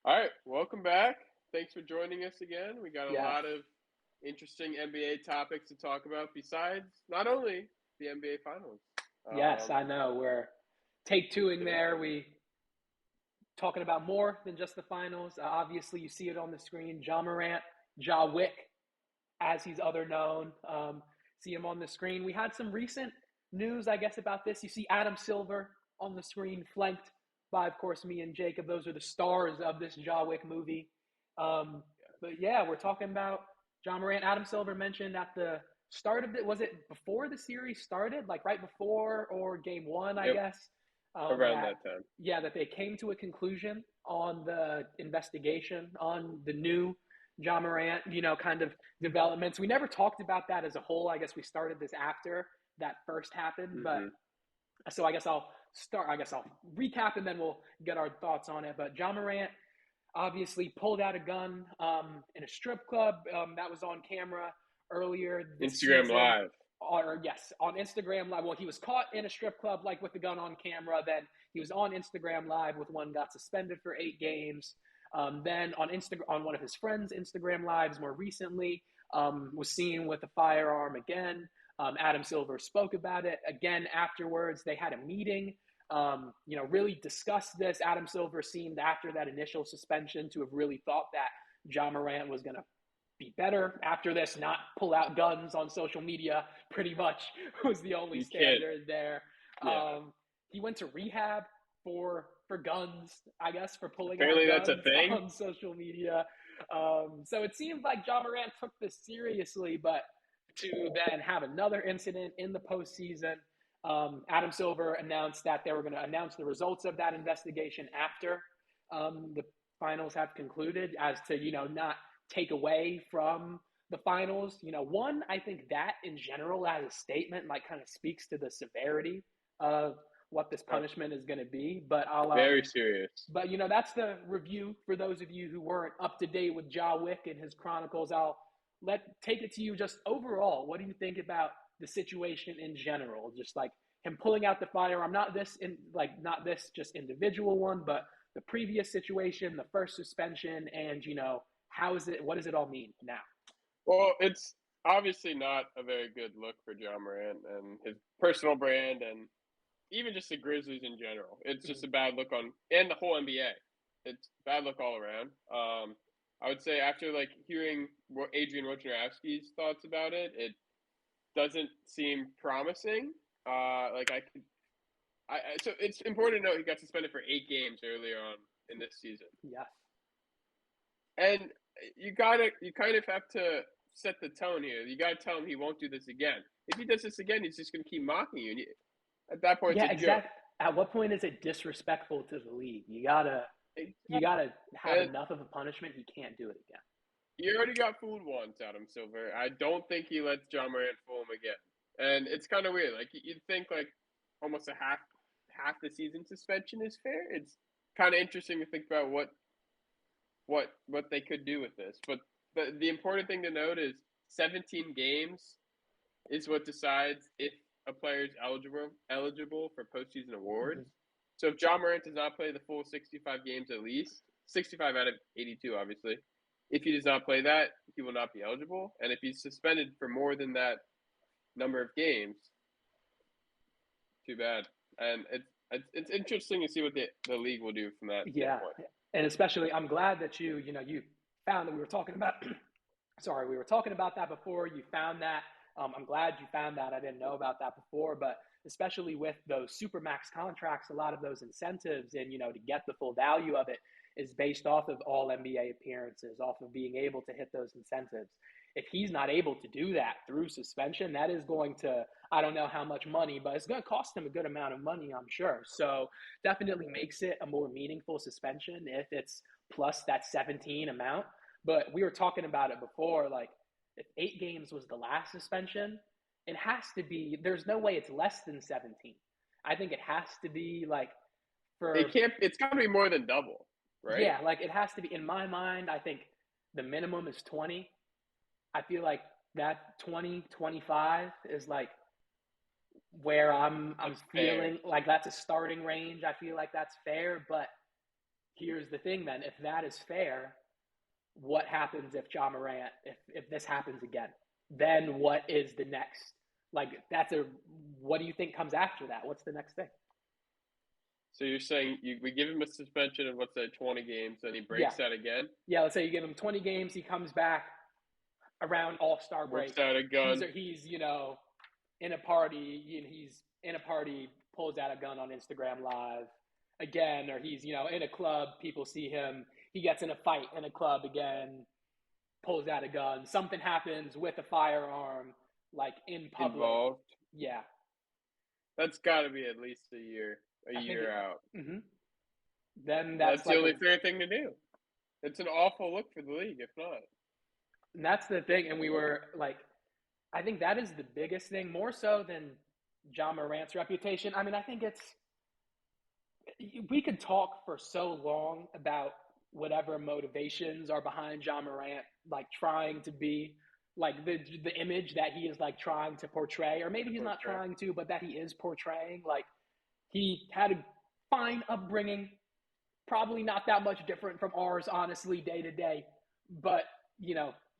All right, welcome back. Thanks for joining us again. We got a Yes. lot of interesting NBA topics to talk about besides not only the NBA Finals. Yes, Um, I know. We're take twoing yeah, there. We talking about more than just the finals. Obviously, you see it on the screen. Ja Morant, Ja Wick, as he's other known. See him on the screen. We had some recent news, I guess, about this. You see Adam Silver on the screen, flanked by, of course, me and Jacob. Those are the stars of this Ja Wick movie. Um, but yeah, we're talking about Ja Morant. Adam Silver mentioned at the start of it. Was it before the series started? Like right before or game one, I yep, guess. around That that time. yeah, that they came to a conclusion on the investigation on the new Ja Morant, kind of developments. We never talked about that as a whole. I guess we started this after that first happened, but Hmm. so I guess I'll start. I guess I'll recap and then we'll get our thoughts on it. But Ja Morant obviously pulled out a gun in a strip club that was on camera earlier this Instagram season. Live. Or yes, on Instagram Live. Well, he was caught in a strip club like with the gun on camera. Then he was on Instagram Live with one, got suspended for 8 games. Then on one of his friends' Instagram lives more recently, was seen with a firearm again. Adam Silver spoke about it again afterwards. They had a meeting, really discussed this. Adam Silver seemed after that initial suspension to have really thought that Ja Morant was going to be better after this, not pull out guns on social media, pretty much was the only You can't. standard there. Yeah. He went to rehab for guns, I guess, for pulling out Apparently, that's a guns thing. on social media. So it seemed like Ja Morant took this seriously, but to then have another incident in the postseason, Adam Silver announced that they were going to announce the results of that investigation after the finals have concluded, as to not take away from the finals. One, I think that in general as a statement like kind of speaks to the severity of what this Uh, punishment is going to be. But I'll very serious. but that's the review for those of you who weren't up to date with Ja Wick and his chronicles. I'll let take it to you just overall. What do you think about the situation in general? Just like him pulling out the firearm, not this just individual one, but the previous situation, the first suspension, and how is it? What does it all mean now? Well, it's obviously not a very good look for John Morant and his personal brand, and even just the Grizzlies in general. It's just Mm-hmm. a bad look on and the whole NBA. It's bad look all around. I would say after like hearing what Adrian Wojnarowski's thoughts about it, it doesn't seem promising. Like I could, so it's important to note he got suspended for 8 games earlier on in this season, Yes. and you kind of have to set the tone here. You gotta tell him he won't do this again. If he does this again, he's just gonna keep mocking you. And at that point, it's Yeah, a joke. exactly. At what point is it disrespectful to the league? You gotta have And enough of a punishment. He can't do it again. he already got fooled once, Adam Silver. I don't think he lets John Morant fool him again. And it's kind of weird. Like you'd think like almost a half the season suspension is fair. It's kind of interesting to think about what they could do with this. But the important thing to note is 17 games is what decides if a player is eligible for postseason Mm-hmm. awards. So if John Morant does not play the full 65 games at least, 65 out of 82, obviously, if he does not play that, he will not be eligible. And if he's suspended for more than that number of games, too bad. And it's interesting to see what the league will do from that Yeah, standpoint. and especially, I'm glad that you found that we were talking about. Sorry, we were talking about that before. You found that. I'm glad you found that. I didn't know about that before, but especially with those supermax contracts, a lot of those incentives and to get the full value of it is based off of all NBA appearances, off of being able to hit those incentives. If he's not able to do that through suspension, that is going to, I don't know how much money, but it's going to cost him a good amount of money, I'm sure. So definitely makes it a more meaningful suspension if it's plus that 17 amount. But we were talking about it before, like if 8 games was the last suspension, it has to be, there's no way it's less than 17. I think it has to be like It for, can't. It's got to be more than double, right? yeah, like it has to be, in my mind, I think the minimum is 20. I feel like that 20, 25 is like where I'm That's fair. feeling like that's a starting range. I feel like that's fair, but here's the thing then. If that is fair, what happens if Ja Morant, if this happens again? Then what is the next? Like, what do you think comes after that? What's the next thing? So you're saying we give him a suspension of what's that, 20 games, and he Yeah. breaks that again, Yeah, let's say you give him 20 games, he comes back around All-Star break. whips out a gun. He's in a party, and he's in a party, pulls out a gun on Instagram Live again, or he's in a club, people see him, he gets in a fight in a club again, pulls out a gun, something happens with a firearm, like in public. Involved. Yeah, That's got to be at least a year I think it. out. Mm-hmm. Then That's the only fair thing to do. It's an awful look for the league, if not. And that's the thing. And we were like, I think that is the biggest thing, more so than Ja Morant's reputation. I mean, I think we could talk for so long about whatever motivations are behind Ja Morant, like trying to be like the image that he is like trying to portray, or maybe he's not trying to, but that he is portraying. Like, he had a fine upbringing, probably not that much different from ours, honestly, day to day. But,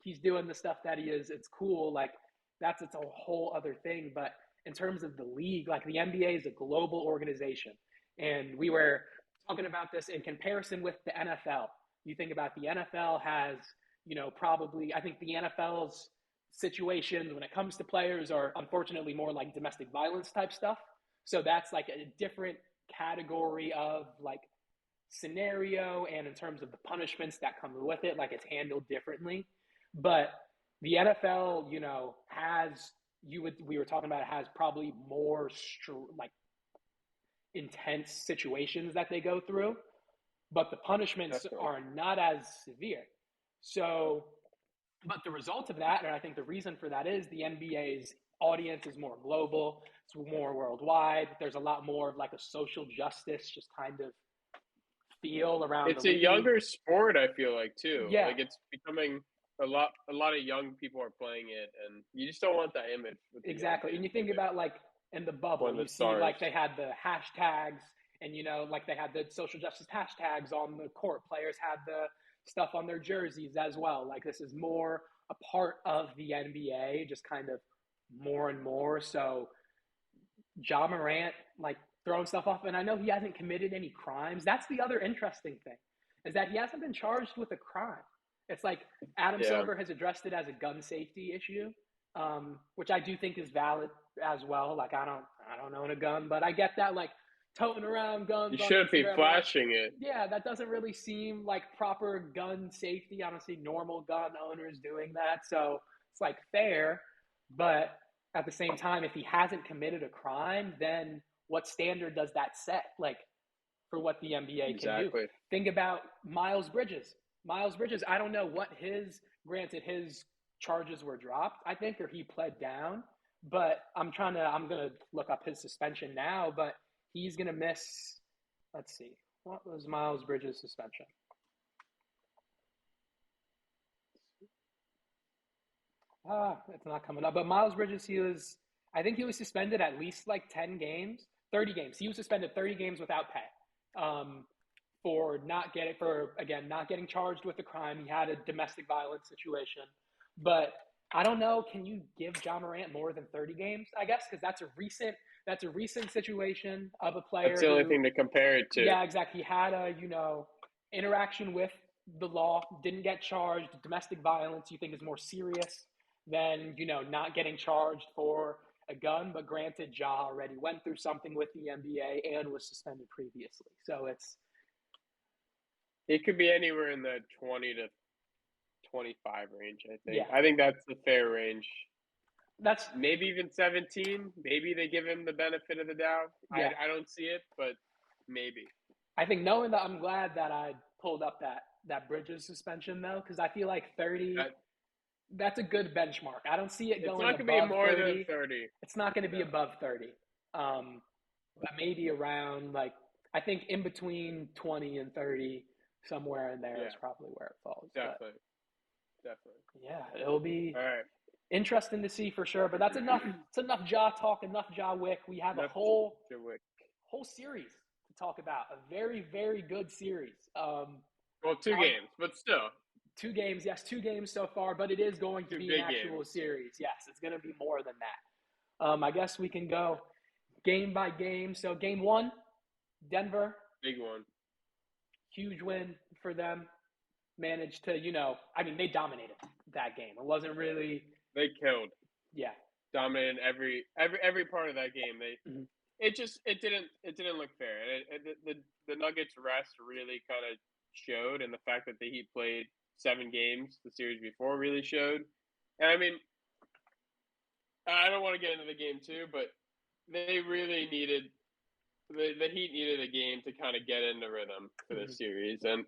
he's doing the stuff that he is. It's cool. Like, it's a whole other thing. But in terms of the league, like, the NBA is a global organization. And we were talking about this in comparison with the NFL. You think about the NFL has, probably, I think the NFL's situations when it comes to players are unfortunately more like domestic violence type stuff. So that's like a different category of like scenario, and in terms of the punishments that come with it, like, it's handled differently. But the NFL, we were talking about, it has probably more like intense situations that they go through, but the punishments are not as severe. So, but the result of that, and I think the reason for that, is the NBA's audience is more global, it's more worldwide. There's a lot more of like a social justice, just kind of feel around. It's a younger sport, I feel like, too. Yeah. Like, it's becoming a lot of young people are playing it, and you just don't want that image. Exactly. And you think about, like, in the bubble, you see, like, they had the hashtags, and, like, they had the social justice hashtags on the court. Players had the stuff on their jerseys as well. Like, this is more a part of the NBA, just kind of more and more. So Ja Morant, like, throwing stuff off, and I know he hasn't committed any crimes. That's the other interesting thing, is that he hasn't been charged with a crime. It's like Adam Silver has addressed it as a gun safety issue, which I do think is valid as well. Like, I don't own a gun, but I get that, like, toting around guns. You shouldn't be flashing it. Yeah, that doesn't really seem like proper gun safety. I don't see normal gun owners doing that. So it's like fair, but at the same time, if he hasn't committed a crime, then what standard does that set, like, for what the NBA can do? Think about Miles Bridges. I don't know what granted, his charges were dropped, I think, or he pled down, but I'm going to look up his suspension now, but he's going to miss, let's see, what was Miles Bridges' suspension? It's not coming up, but Miles Bridges, I think he was suspended at least like 10 games, 30 games. He was suspended 30 games without pay. For not getting charged with a crime. He had a domestic violence situation. But I don't know, can you give Ja Morant more than 30 games, I guess? Because that's a recent situation of a player. That's the only thing to compare it to. Yeah, exactly. He had a, interaction with the law, didn't get charged. Domestic violence, you think, is more serious than, not getting charged for a gun. But granted, Ja already went through something with the NBA and was suspended previously. So it could be anywhere in the 20 to 25 range, I think. Yeah. I think that's the fair range. That's maybe even 17. Maybe they give him the benefit of the doubt. Yeah. I don't see it, but maybe. I think, knowing that, I'm glad that I pulled up that Bridges suspension, though, because I feel like 30, that's a good benchmark. I don't see it going above 30. It's not going to be more than 30. It's not going to be above 30. But maybe around, like, I think in between 20 and 30, somewhere in there is probably where it falls. Definitely. Yeah, it'll be interesting to see for sure. But that's enough. It's enough Ja talk, enough Ja Wick. We have a whole series to talk about a very, very good series. Well, two games, but still. 2 games, yes, 2 games so far, but it is going to Two be an big actual games. series. Yes, it's going to be more than that. I guess we can go game by game. So game one, Denver, Big one. huge win for them. Managed to, they dominated that game. It wasn't really, They killed. yeah. Dominated every part of that game. Mhm. It didn't look fair. And the Nuggets rest really kind of showed, and the fact that the Heat played 7 games the series before really showed. And I mean, I don't want to get into the game too, but they really needed the Heat needed a game to kind of get into rhythm for this series, and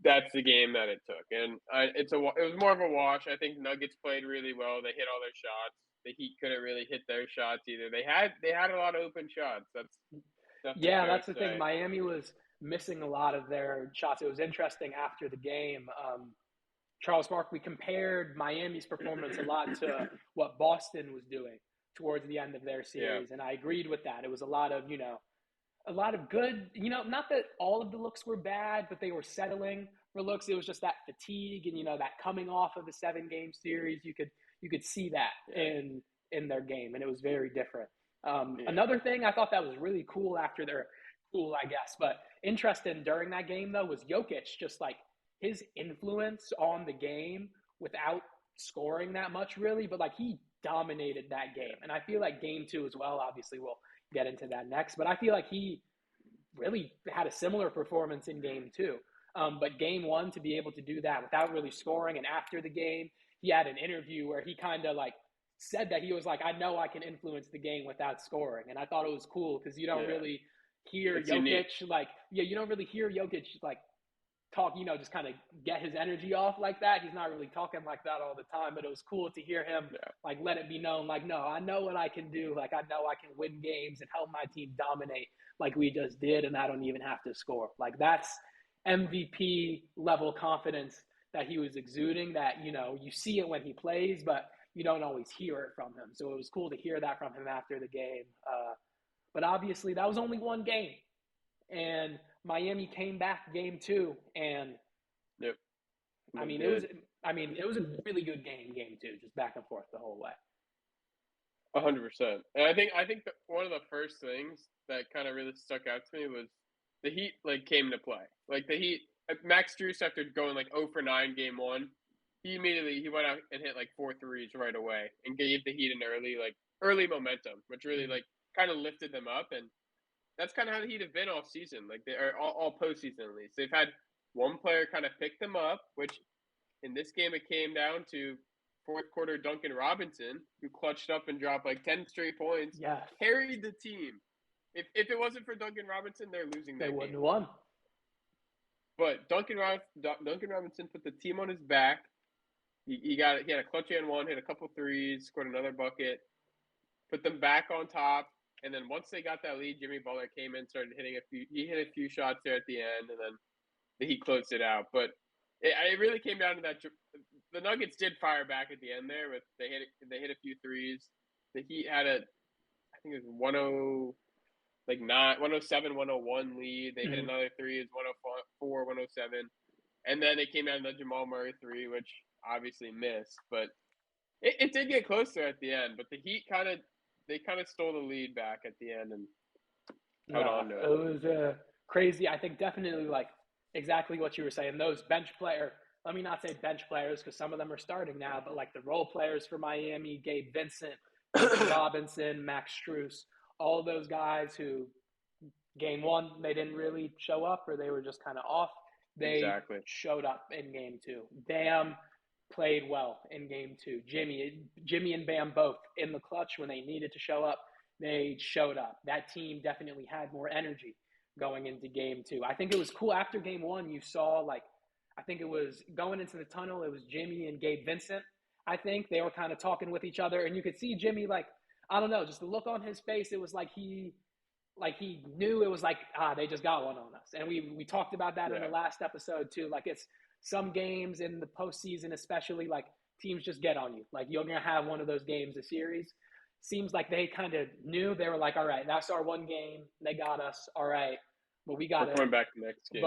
that's the game that it took. And it was more of a wash. I think Nuggets played really well. They hit all their shots. The Heat couldn't really hit their shots either. They had a lot of open shots. That's definitely Yeah, fair that's to the thing. say. Miami was missing a lot of their shots. It was interesting after the game. Charles Barkley compared Miami's performance a lot to what Boston was doing towards the end of their Yeah, series, and I agreed with that. It was a lot of good, not that all of the looks were bad, but they were settling for looks. It was just that fatigue and that coming off of a 7 game series. You could see that yeah, in their game, and it was very different. yeah. Another thing I thought that was really cool after their cool, I guess, but interesting during that game though was Jokic, just like his influence on the game without scoring that much really, but like he dominated that game. And I feel like game two as well, obviously we'll get into that next, but I feel like he really had a similar performance in game two. But game one, to be able to do that without really scoring, and after the game, he had an interview where he kind of like said that he was like, I know I can influence the game without scoring. And I thought it was cool because you don't Yeah. really hear It's unique. Jokic like, yeah, you don't really hear Jokic like talk, just kind of get his energy off like that. He's not really talking like that all the time, but it was cool to hear him Yeah. like let it be known, like, no, I know what I can do. Like, I know I can win games and help my team dominate like we just did, and I don't even have to score. Like, that's MVP level confidence that he was exuding that, you see it when he plays, but you don't always hear it from him. So it was cool to hear that from him after the game. But obviously, that was only one game. And Miami came back game two, and Yep. I mean it was Good. it was a really good game two, just back and forth the whole way. 100%. And I think that one of the first things that kind of really stuck out to me was the Heat like came to play. Like the Heat, Max Strus after going like 0 for 9 game one, he went out and hit like 4 threes right away and gave the Heat an early momentum, which really Mm-hmm. like kind of lifted them up. And that's kind of how the Heat have been all season. Like they are all postseason at least. They've had one player kind of pick them up, which in this game it came down to fourth quarter Duncan Robinson, who clutched up and dropped like 10 straight points, Yes, carried the team. If it wasn't for Duncan Robinson, they're losing they that wouldn't game. have won. But Duncan Robinson put the team on his back. He had a clutch and one, hit a couple threes, scored another bucket, put them back on top. And then once they got that lead, Jimmy Butler came in, started hitting a few. He hit a few shots there at the end, and then he closed it out. But it really came down to that. The Nuggets did fire back at the end there, but they hit a few threes. The Heat had I think it was 10 like not 107 101 lead. They hit Mm-hmm. another three. It's 104 107, and then it came down to the Jamal Murray three, which obviously missed. But it did get closer at the end. But the Heat they kind of stole the lead back at the end and held No, on to it it. was crazy. I think definitely like exactly what you were saying. Those bench player, let me not say bench players because some of them are starting now, but like the role players for Miami, Gabe Vincent, Duncan Robinson, Max Strus, all those guys who game one they didn't really show up or they were just kind of off. They Exactly. showed up in game two. Bam played well in game two. Jimmy and Bam both in the clutch when they needed to show up. They showed up. That team definitely had more energy going into game two. I think it was cool after game one. You saw like I think it was going into the tunnel. It was Jimmy and Gabe Vincent. I think they were kind of talking with each other, and you could see Jimmy like I don't know, just the look on his face. It was like he knew it was like they just got one on us, and we talked about that in the Yeah. last episode too. Like it's some games in the postseason, especially like teams just get on you. Like you're gonna have one of those games, a series. Seems like they kind of knew they were like, all right, that's our one game. They got us. All right, but we We're gotta coming back the next game.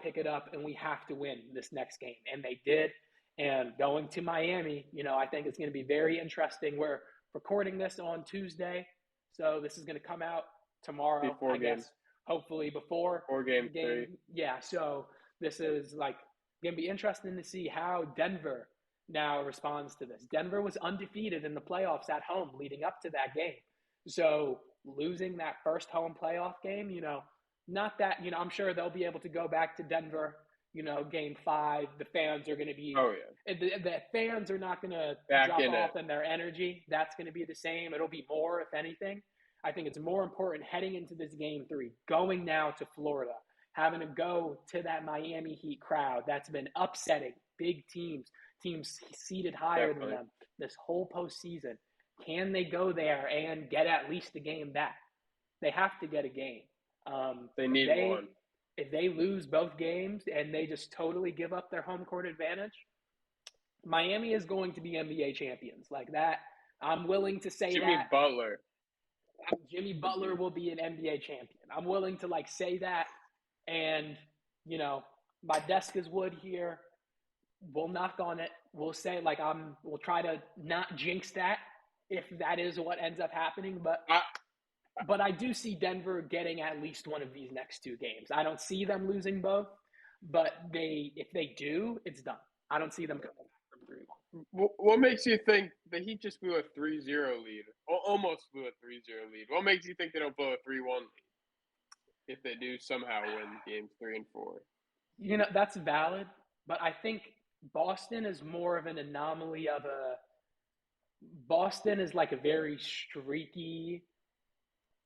pick it up, and we have to win this next game, and they did. And going to Miami, I think it's going to be very interesting. We're recording this on Tuesday, so this is going to come out tomorrow, Before I guess. Hopefully before game the game. 3. Yeah, so this is like going to be interesting to see how Denver now responds to this. Denver was undefeated in the playoffs at home leading up to that game. So losing that first home playoff game, not that, I'm sure they'll be able to go back to Denver, game 5. The fans are going to be, the fans are not going to drop off in their energy. That's going to be the same. It'll be more, if anything. I think it's more important heading into this game 3, going now to Florida, having to go to that Miami Heat crowd that's been upsetting big teams seated higher than them this whole postseason. Can they go there and get at least a game back? They have to get a game. They need one. If they lose both games and they just totally give up their home court advantage, Miami is going to be NBA champions. Like that, I'm willing to say Jimmy Butler. Jimmy Butler will be an NBA champion. I'm willing to say that. And, my desk is wood here. We'll knock on it. We'll say we'll try to not jinx that if that is what ends up happening. But I do see Denver getting at least one of these next 2 games. I don't see them losing both, but if they do, it's done. I don't see them coming back from 3-1. What makes you think the Heat just blew a 3-0 lead? Almost blew a 3-0 lead. What makes you think they don't blow a 3-1 lead if they do somehow win games 3 and 4? That's valid, but I think Boston is more of an anomaly of Boston is like a very streaky,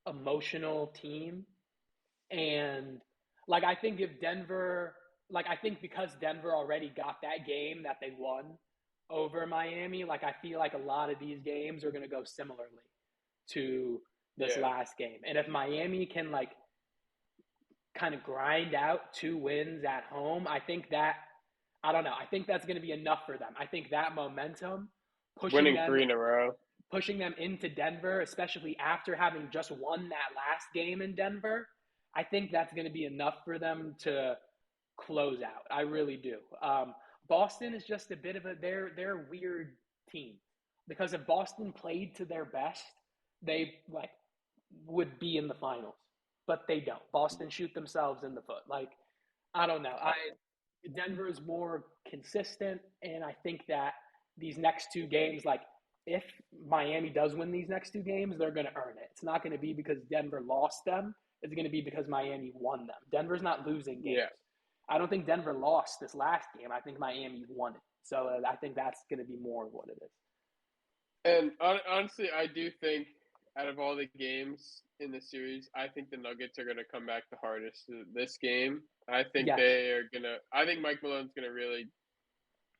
emotional team. And I think if Denver, I think because Denver already got that game that they won over Miami, I feel like a lot of these games are going to go similarly to this last game. And if Miami can kind of grind out 2 wins at home, I think that, I don't know, I think that's going to be enough for them. I think that momentum, winning 3 in a row, pushing them into Denver, especially after having just won that last game in Denver, I think that's going to be enough for them to close out. I really do. Boston is just a bit of they're a weird team, because if Boston played to their best, they would be in the finals, but they don't. Boston shoot themselves in the foot. I don't know. Denver is more consistent, and I think that these next 2 games, if Miami does win these next 2 games, they're going to earn it. It's not going to be because Denver lost them. It's going to be because Miami won them. Denver's not losing games. Yeah. I don't think Denver lost this last game. I think Miami won it. So I think that's going to be more of what it is. And honestly, I do think out of all the games in the series, I think the Nuggets are going to come back the hardest this game. I think they are going to – I think Mike Malone's going to really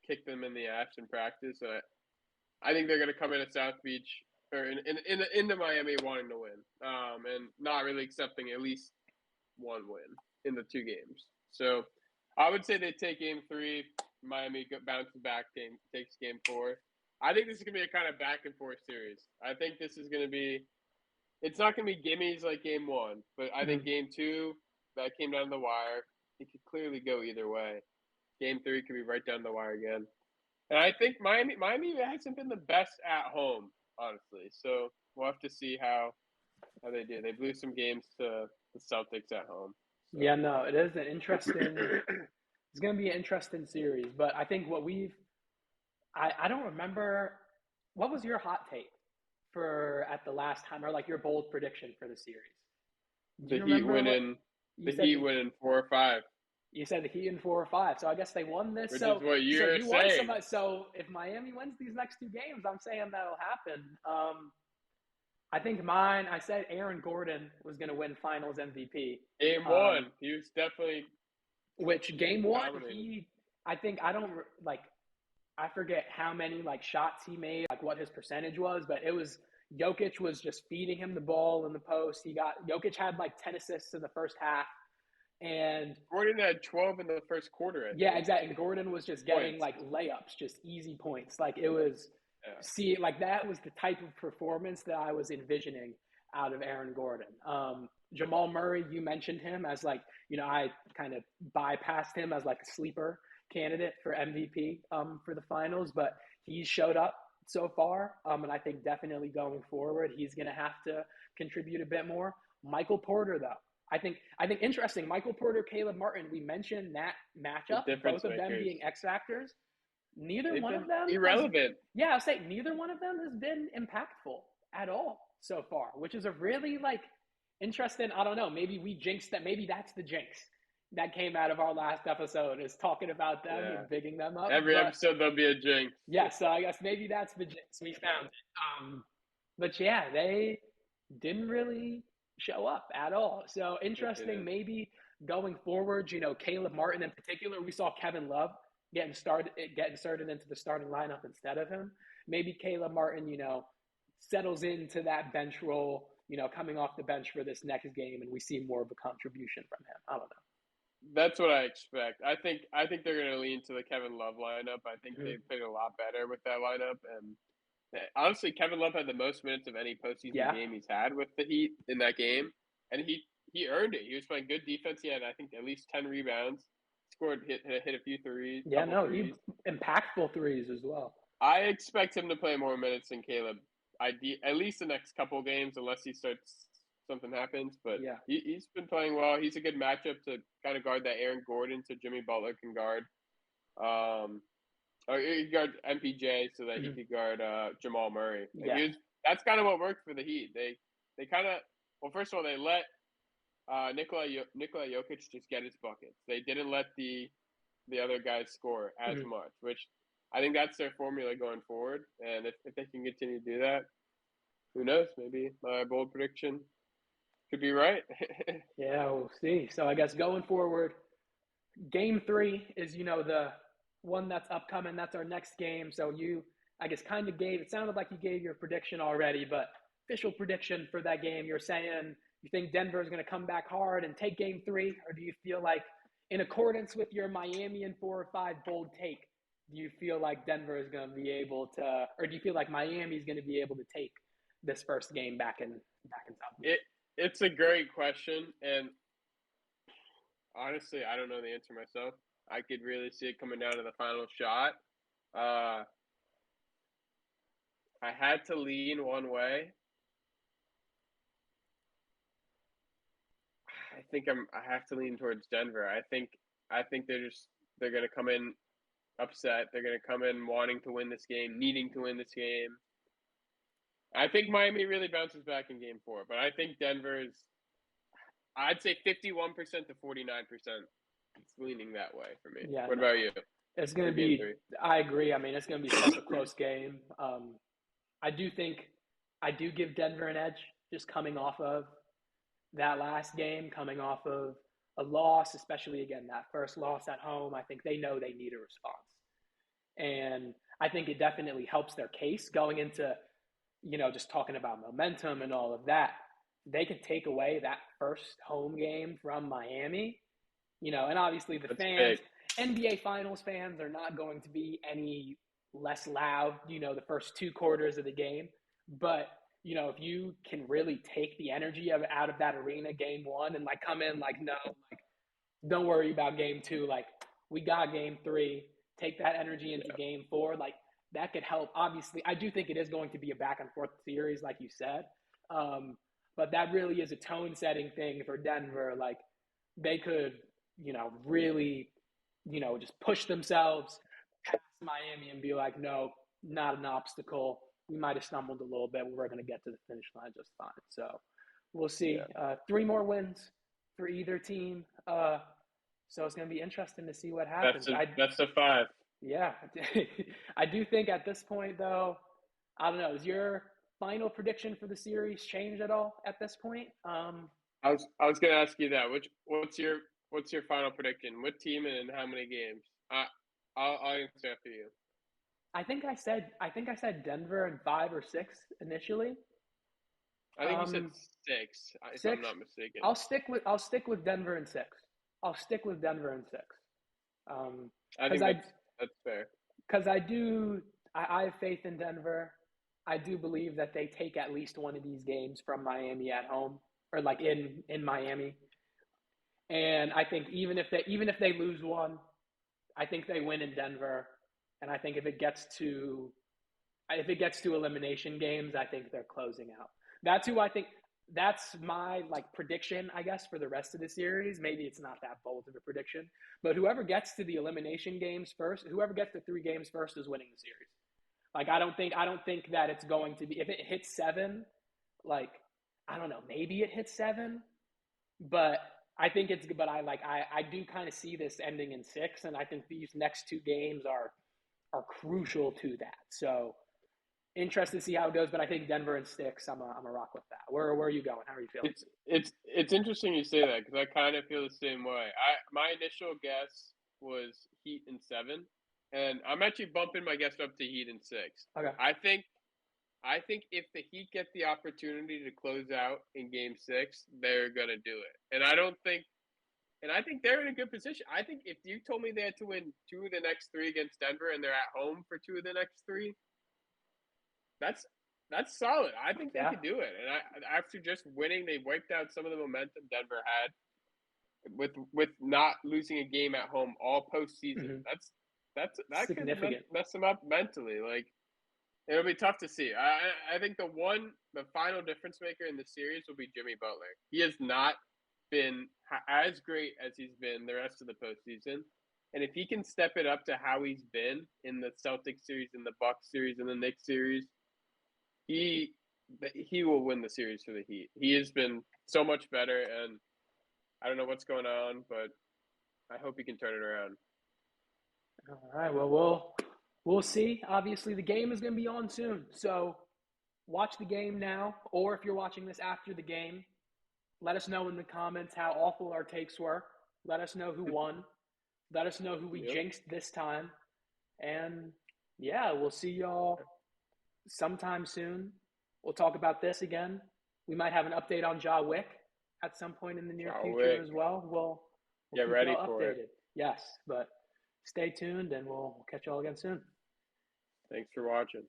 kick them in the ass in practice. I think they're going to come into South Beach or into Miami wanting to win and not really accepting at least one win in the 2 games. So I would say they take game 3. Miami bounces back, takes game 4. I think this is going to be a kind of back and forth series. I think this is going to be – it's not going to be gimmies like game 1, but I think game 2, that came down the wire. It could clearly go either way. Game 3 could be right down the wire again. And I think Miami hasn't been the best at home, honestly. So we'll have to see how they do. They blew some games to the Celtics at home. So. Yeah, no, it is an interesting – it's going to be an interesting series. But I think what I don't remember – what was your hot take for at the last time, or your bold prediction for the series? The Heat winning 4 or 5. You said the Heat in 4 or 5, so I guess they won this. Which is what you're saying. So if Miami wins these next 2 games, I'm saying that'll happen. I think I said Aaron Gordon was going to win Finals MVP. Game 1, he was definitely. Which game 1, I forget how many shots he made, what his percentage was, but it was Jokic was just feeding him the ball in the post. Jokic had 10 assists in the first half. And Gordon had 12 in the first quarter. Yeah, exactly. And Gordon was just getting layups, just easy points. It was that was the type of performance that I was envisioning out of Aaron Gordon. Jamal Murray, you mentioned him as like, I kind of bypassed him as like a sleeper candidate for MVP for the finals, but he's showed up so far. And I think definitely going forward, he's going to have to contribute a bit more. Michael Porter, though, I think interesting. Michael Porter, Caleb Martin, we mentioned that The matchup, difference both of them makers. being X factors. Neither They've one been of them has, irrelevant. yeah, I'll say neither one of them has been impactful at all so far, which is a really like interesting. I don't know. Maybe we jinxed that. Maybe that's the jinx that came out of our last episode is talking about them Yeah. and bigging them up. Every But episode there'll be a jinx. yeah, so I guess maybe that's the jinx we found. But yeah, they didn't really show up at all. So They interesting. didn't. Maybe going forward, Caleb Martin in particular, we saw Kevin Love getting started into the starting lineup instead of him. Maybe Caleb Martin, settles into that bench role, coming off the bench for this next game, and we see more of a contribution from him. I don't know. That's what I expect. I think they're going to lean to the Kevin Love lineup. I think Mm-hmm. they played a lot better with that lineup. And honestly, Kevin Love had the most minutes of any postseason Yeah. game he's had with the Heat in that game, and he earned it. He was playing good defense. He had, I think, at least 10 rebounds. Scored, hit a few threes, Yeah, couple no, he threes. impactful threes as well. I expect him to play more minutes than Caleb. At least the next couple games, unless he starts something happens. But Yeah. he's been playing well. He's a good matchup to kind of guard that Aaron Gordon, so Jimmy Butler can guard. Or he could guard MPJ so that he Mm-hmm. could guard Jamal Murray. And Yeah. that's kind of what worked for the Heat. They kind of, well, first of all, they let Nikola Jokic just get his buckets. They didn't let the other guys score as Mm-hmm. much, which I think that's their formula going forward. And if they can continue to do that, who knows? Maybe my bold prediction could be right. Yeah, we'll see. So I guess going forward, game 3 is, the one that's upcoming. That's our next game. So I guess, kind of it sounded like you gave your prediction already, but official prediction for that game, you're saying you think Denver is going to come back hard and take game 3, or do you feel like, in accordance with your Miami and 4 or 5 bold take, do you feel like Denver is going to be able to, or do you feel like Miami is going to be able to take this first game back in South Beach? It's a great question, and honestly, I don't know the answer myself. I could really see it coming down to the final shot. I had to lean one way. I have to lean towards Denver. I think they're gonna come in upset. They're gonna come in wanting to win this game, needing to win this game. I think Miami really bounces back in game 4, but I think Denver is, I'd say 51% to 49%. It's leaning that way for me. Yeah, What no. about you It's going for to game be, 3? I agree. I mean, it's going to be such a close game. I do think I do give Denver an edge just coming off of that last game, coming off of a loss, especially again, that first loss at home. I think they know they need a response. And I think it definitely helps their case going into, just talking about momentum and all of that. They could take away that first home game from Miami, and obviously the That's fans, big. NBA Finals fans are not going to be any less loud, the first 2 quarters of the game. But, if you can really take the energy out of that arena game 1 and like come in like, no, like, don't worry about game 2. Like, we got game 3. Take that energy into Yeah. game 4. Like, that could help. Obviously, I do think it is going to be a back and forth series, like you said. But that really is a tone setting thing for Denver. Like, they could, really, just push themselves past Miami and be like, no, not an obstacle. We might have stumbled a little bit. We're going to get to the finish line just fine. So we'll see. Yeah. 3 more wins for either team. So it's going to be interesting to see what happens. That's the 5. Yeah, I do think at this point, though, I don't know. Is your final prediction for the series change at all at this point? I was gonna ask you that. What's your final prediction? What team and in how many games? I'll answer after you. I think I said Denver in 5 or 6 initially. I think you said 6, if I'm 6. not mistaken. I'll stick with Denver in 6. I'll stick with Denver in 6. I Because think that's fair. I have faith in Denver. I do believe that they take at least one of these games from Miami at home. or like in Miami. And I think even if they lose one, I think they win in Denver. And I think if it gets to elimination games, I think they're closing out. That's who I think. That's my like prediction, I guess, for the rest of the series. Maybe it's not that bold of a prediction, but whoever gets to the elimination games first, whoever gets to 3 games first, is winning the series. Like I don't think that it's going to be if it hits 7. Like I don't know, maybe it hits 7, but I think it's. But I do kind of see this ending in 6, and I think these next 2 games are crucial to that. So interested to see how it goes, but I think Denver and 6. I'm a rock with that. Where are you going? How are you feeling? It's interesting you say that because I kind of feel the same way. My initial guess was Heat in 7, and I'm actually bumping my guess up to Heat in 6. Okay. I think if the Heat get the opportunity to close out in Game 6, they're gonna do it, and I think they're in a good position. I think if you told me they had to win 2 of the next 3 against Denver and they're at home for 2 of the next 3, that's that's solid. I think they Yeah. could do it. And after just winning, they wiped out some of the momentum Denver had with not losing a game at home all postseason. Mm-hmm. That could Significant. mess them up mentally. Like it'll be tough to see. I think the final difference maker in the series will be Jimmy Butler. He has not been as great as he's been the rest of the postseason. And if he can step it up to how he's been in the Celtics series, in the Bucks series, in the Knicks series, he he will win the series for the Heat. He has been so much better, and I don't know what's going on, but I hope he can turn it around. All right. Well, we'll see. Obviously, the game is going to be on soon, so watch the game now, or if you're watching this after the game, let us know in the comments how awful our takes were. Let us know who won. Let us know who we Yep. jinxed this time. And yeah, we'll see y'all sometime soon. We'll talk about this again. We might have an update on Ja Wick at some point in the near Ja future Wick. as well. We'll Get keep ready y'all for it. updated. Yes, but stay tuned and we'll catch y'all again soon. Thanks for watching.